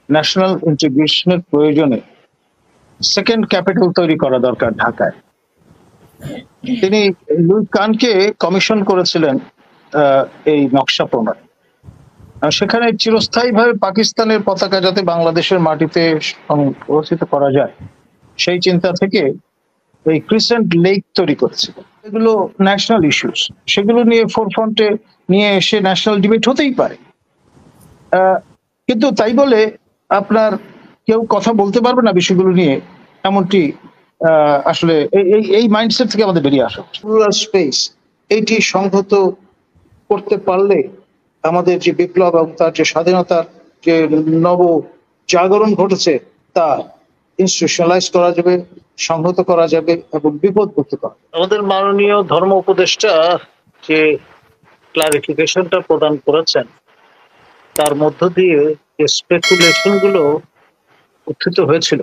National ইন্টিগ্রেশনের প্রয়োজনে second capital তৈরি করা দরকার ঢাকায়। তিনি লুই কানকে কমিশন করেছিলেন এই নকশা প্রণয়ন। সেখানে চিরস্থায়ীভাবে পাকিস্তানের পতাকা যাতে বাংলাদেশের মাটিতে সংরক্ষিত করা যায় সেই চিন্তা থেকে এই ক্রিসেন্ট লেক তৈরি করেছিল। এগুলো ন্যাশনাল ইস্যুস, সেগুলো নিয়ে ফোরফ্রন্টে নিয়ে এসে ন্যাশনাল ডিবেট হতেই পারে, কিন্তু তাই বলে আপনার কেউ কথা বলতে পারবে না বিষয়গুলো নিয়ে, এমনটি আসলে এই মাইন্ডসেট থেকে আমাদের বেরিয়ে আসা। রুরাল স্পেস এইটি সংহত করতে পারলে আমাদের যে বিপ্লব এবং তার যে স্বাধীনতার যে নব জাগরণ ঘটেছে তা ইনস্টিটিউশনালাইজ করা যাবে, সংহত করা যাবে এবং বিপদমুক্ত করা। আমাদের মাননীয় ধর্ম উপদেষ্টা যে ক্লারিফিকেশনটা প্রদান করেছেন তার মধ্য দিয়ে যে স্পেকুলেশন গুলো উত্থিত হয়েছিল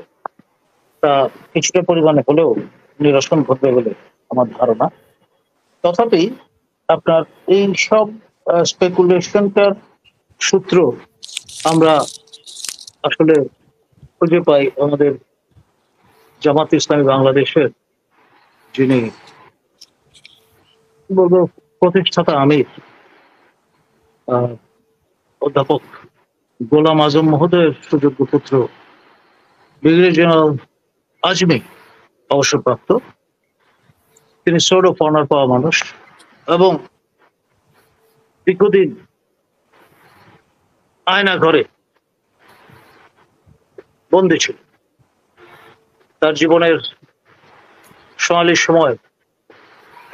তা কিছুটা পরিমাণে হলেও নিরসন ঘটবে বলে আমার ধারণা। তথাপি আপনার এই সব স্পেকুলেশনটার সূত্র আমরা আসলে খুঁজে পাই আমাদের জামাত ইসলামী বাংলাদেশের যিনি বলবো প্রতিষ্ঠাতা আমির অধ্যাপক গোলাম আজম মহোদয়ের সুযোগ্য পুত্র ব্রিগেডিয়ার জেনারেল আজমি অবসরপ্রাপ্ত। তিনি সোর্ড অফ অনার পাওয়া মানুষ এবং দীর্ঘদিন আয়না ঘরে বন্দী ছিল। তার জীবনের সোনালী সময়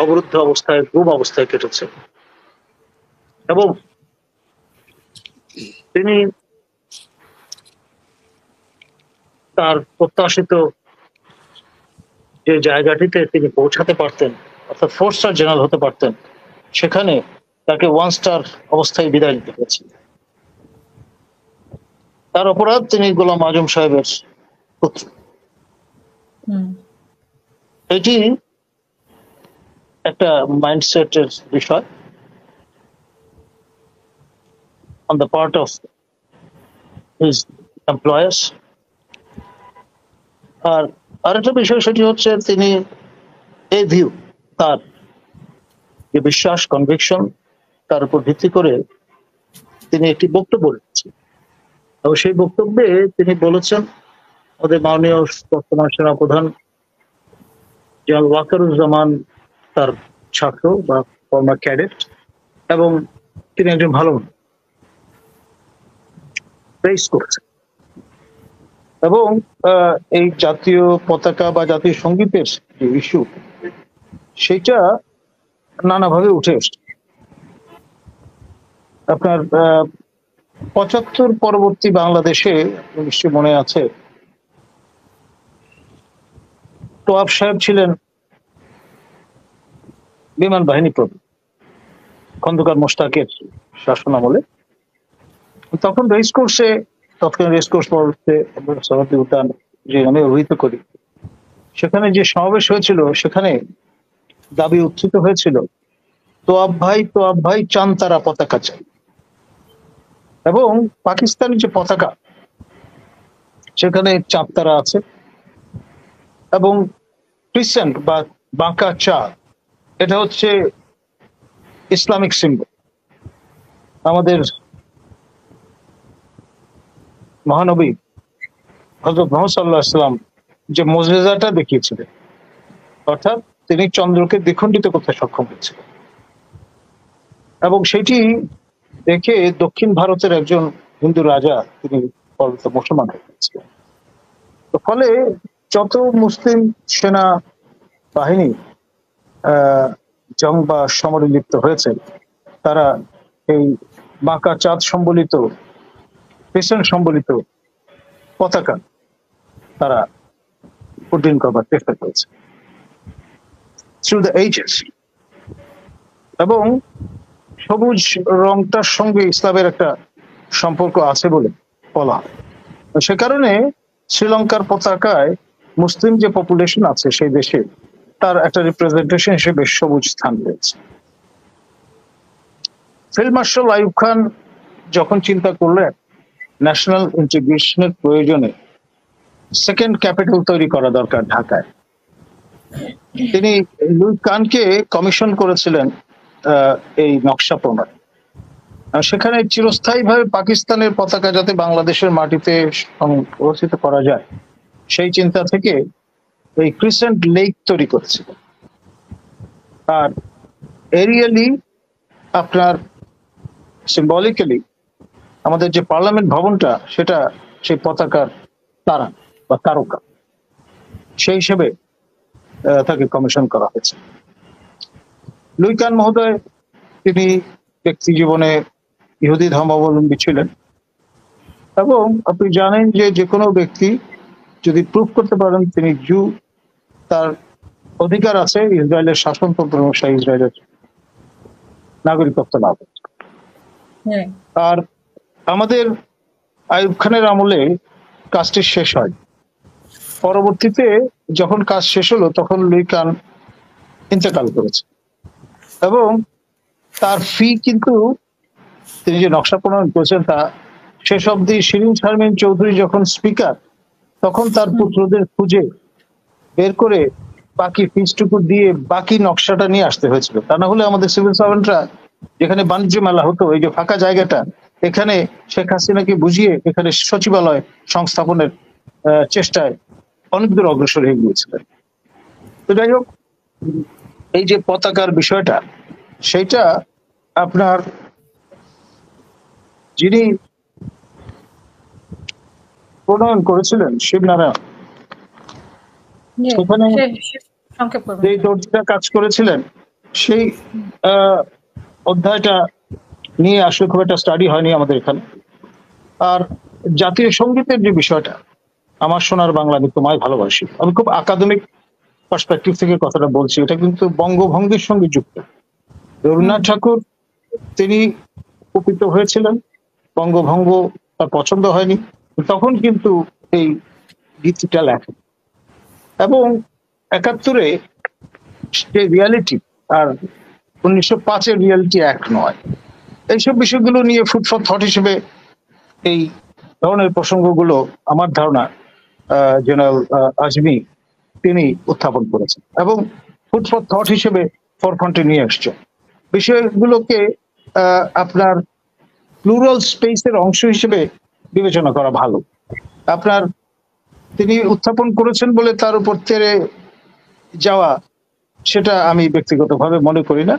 অবরুদ্ধ অবস্থায়, গুম অবস্থায় কেটেছে এবং তিনি তার প্রত্যাশিত যে জায়গাটিতে তিনি পৌঁছাতে পারতেন, অর্থাৎ 4 স্টার জেনারেল হতে পারতেন, সেখানে তাকে 1 স্টার অবস্থায় বিদায় নিতে হয়েছে। তার অপরাধ তিনি গোলাম আজম সাহেবের পুত্র। এটি একটা মাইন্ডসেটের বিষয় on the part of his employers। আর আরেকটা বিষয় সেটি হচ্ছে তিনি এই ভিউ, তার যে বিশ্বাস, কনভিকশন, তার উপর ভিত্তি করে তিনি একটি বক্তব্য রেখেছেন এবং সেই বক্তব্যে তিনি বলেছেন আমাদের মাননীয় বর্তমান সেনাপ্রধান জেনারেল ওয়াকারুজ্জামান তার ছাত্র বা ফর্মার ক্যাডেট এবং তিনি একজন ভালো প্রেস করেছেন এবং এই জাতীয় পতাকা বা জাতীয় সঙ্গীতের যে ইস্যু সেটা নানাভাবে উঠে এসছে। আপনার 75 পরবর্তী বাংলাদেশে নিশ্চয়ই মনে আছে তোয়াব সাহেব ছিলেন বিমান বাহিনী প্রধান খন্দকার মোশতাকের শাসন আমলে। তখন রেসকোর্সে, তৎকালীন রেসকোর্স পরবর্তীতে সরস্বতী উদ্যান যে আমি অভিহিত করি, সেখানে যে সমাবেশ হয়েছিল সেখানে দাবি উত্থিত হয়েছিল তোয়াব ভাই চান তারা পতাকা চাই। এবং পাকিস্তানি যে পতাকা সেখানে চাঁদ তারা আছে এবং ক্রিসেন্ট বা বাঁকা চাঁদ, এটা হচ্ছে ইসলামিক সিম্বল। আমাদের মহানবী হযরত মুহাম্মদ সাল্লাল্লাহু আলাইহি ওয়াসাল্লাম যে মুজিজাটা দেখিয়েছিলেন, অর্থাৎ তিনি চন্দ্রকে দ্বিখণ্ডিত করতে সক্ষম হয়েছিলেন এবং সেটি দেখে দক্ষিণ ভারতের একজন হিন্দু রাজা তিনি পরবর্তীতে মুসলমান হয়ে গেছিলেন। ফলে যত মুসলিম সেনা বাহিনী জং বা সমরে লিপ্ত হয়েছে তারা এই বাঁকা চাঁদ সম্বলিত, ক্রিসেন্ট সম্বলিত পতাকা তারা উড্ডীন করবার চেষ্টা করেছে থ্রু দ্য এজেস। এবং সবুজ রংটার সঙ্গে ইসলামের একটা সম্পর্ক আছে বলে বলা হয়। সে কারণে শ্রীলঙ্কার পতাকায় মুসলিম যে পপুলেশন আছে সেই দেশে তার একটা রিপ্রেজেন্টেশন হিসেবে সবুজ স্থান পেয়েছে। ফিল্ড মার্শাল আইয়ুব খান যখন চিন্তা করলেন ন্যাশনাল ইন্টিগ্রেশনের প্রয়োজনে সেকেন্ড ক্যাপিটাল তৈরি করা দরকার ঢাকায়। তিনি লুই কানকে কমিশন করেছিলেন এই নকশা প্রণয়ন। সেখানে চিরস্থায়ীভাবে পাকিস্তানের পতাকা যাতে বাংলাদেশের মাটিতে সংরক্ষিত করা যায় সেই চিন্তা থেকে এই ক্রিসেন্ট লেক তৈরি করেছিল। আর এরিয়ালি আপনার সিম্বলিক্যালি আমাদের যে পার্লামেন্ট ভবনটা সেটা সেই পতাকার তারা বা তারকা, সেই হিসেবে তাকে কমিশন করা হয়েছে। লুই কান মহোদয় তিনি ব্যক্তি জীবনে ইহুদি ধর্মাবলম্বী ছিলেন এবং আপনি জানেন যে কোনো ব্যক্তি যদি প্রুভ করতে পারেন তিনি জু, তার অধিকার আছে ইসরায়েলের শাসনতন্ত্র অনুসারে ইসরায়েলের নাগরিকত্ব লাভ। আর আমাদের আইয়ুব খানের আমলে কাজটি শেষ হয়। পরবর্তীতে যখন কাজ শেষ হলো তখন লুই কান ইন্তেকাল করেছে এবং তার ফি কিন্তু তিনি যে নকশা প্রণয়ন করেছেন তা শেষ অব্দি শিরিন শারমিন চৌধুরী যখন স্পিকার তখন তার পুত্রদের খুঁজে বের করে বাকি ফিজটুকু দিয়ে বাকি নকশাটা নিয়ে আসতে হয়েছিল। তা না হলে আমাদের সিভিল সার্ভেন্টরা যেখানে বাণিজ্য মেলা হতো এই যে ফাঁকা জায়গাটা, এখানে শেখ হাসিনাকে বুঝিয়ে এখানে সচিবালয় সংস্থাপনের চেষ্টায় অনেক দূর অগ্রসর হয়ে গিয়েছিলেন। তো যাই হোক, এই যে পতাকার বিষয়টা সেইটা আপনার যিনি প্রণয়ন করেছিলেন শিবনারায়ণ, সেখানে যে দর্জিটা কাজ করেছিলেন সেই অধ্যায়টা নিয়ে আসলে খুব একটা স্টাডি হয়নি আমাদের এখানে। আর জাতীয় সঙ্গীতের যে বিষয়টা, আমার সোনার বাংলা আমি তোমায় ভালোবাসি, আমি খুব একাডেমিক পার্সপেক্টিভ থেকে কথাটা বলছি, এটা কিন্তু বঙ্গভঙ্গের সঙ্গে যুক্ত। রবীন্দ্রনাথ ঠাকুর তিনি কুপিত হয়েছিলেন, বঙ্গভঙ্গ তার পছন্দ হয়নি, তখন কিন্তু এই গীতিটা লেখেন এবং ৭১-এ যে রিয়ালিটি আর ১৯০৫-এর রিয়ালিটি এক নয়। এইসব বিষয়গুলো নিয়ে ফুড ফর থট হিসেবে এই ধরনের প্রসঙ্গগুলো আমার ধারণা জেনারেল আজমি তিনি উত্থাপন করেছেন এবং ফুড ফর থট হিসেবে ফরফ্রন্টে নিয়ে আসছেন। বিষয়গুলোকে আপনার প্লুরাল স্পেসের অংশ হিসেবে বিবেচনা করা ভালো। আপনার তিনি উত্থাপন করেছেন বলে তার উপর তেড়ে যাওয়া, সেটা আমি ব্যক্তিগতভাবে মনে করি না।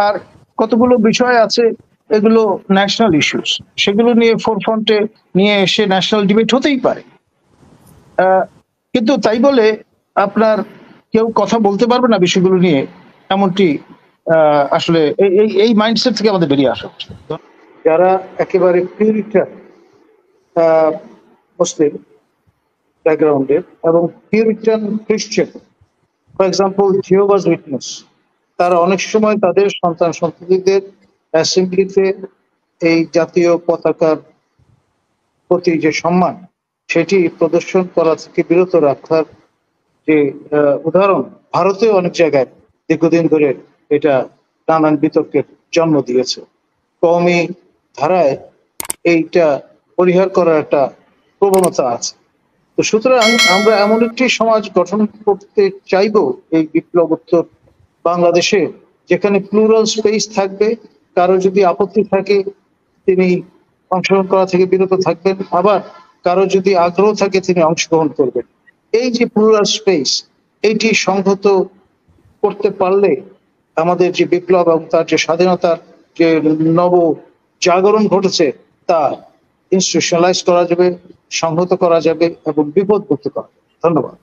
আর কতগুলো বিষয় আছে এগুলো ন্যাশনাল ইস্যুস, সেগুলো নিয়ে ফোরফ্রন্টে নিয়ে এসে ন্যাশনাল ডিবেট হতেই পারে, কিন্তু তাই বলে আপনার কেউ কথা বলতে পারবে না বিষয়গুলো নিয়ে, এমনটি আসলে এই মাইন্ডসেট থেকে আমাদের বেরিয়ে আসা উচিত। যারা একেবারে পিউরিটান মুসলিম ব্যাকগ্রাউন্ডের এবং পিউরিটান খ্রিস্টান, ফর এক্সাম্পল জিহোভাস উইটনেস, তারা অনেক সময় তাদের সন্তান সন্ততিদের অ্যাসেম্বলিতে এই জাতীয় পতাকার প্রতি যে সম্মান সেটি প্রদর্শন করা থেকে বিরত রাখার যে উদাহরণ ভারতেও অনেক জায়গায় দীর্ঘদিন ধরে এটা নানান বিতর্কের জন্ম দিয়েছে। কওমি ধারায় এইটা পরিহার করার একটা প্রবণতা আছে। তো সুতরাং আমরা এমন একটি সমাজ গঠন করতে চাইব এই বিপ্লবোত্তর বাংলাদেশে, যেখানে প্লুরাল স্পেস থাকবে, কারো যদি আপত্তি থাকে তিনি অংশগ্রহণ করা থেকে বিরত থাকবেন, আবার কারো যদি আগ্রহ থাকে তিনি অংশগ্রহণ করবেন। এই যে প্লুরাল স্পেস, এইটি সংহত করতে পারলে আমাদের যে বিপ্লব এবং তার যে স্বাধীনতার যে নব জাগরণ ঘটেছে তা ইনস্টিটিউশনালাইজ করা যাবে, সংহত করা যাবে এবং বিপদমুক্ত করা যাবে। ধন্যবাদ।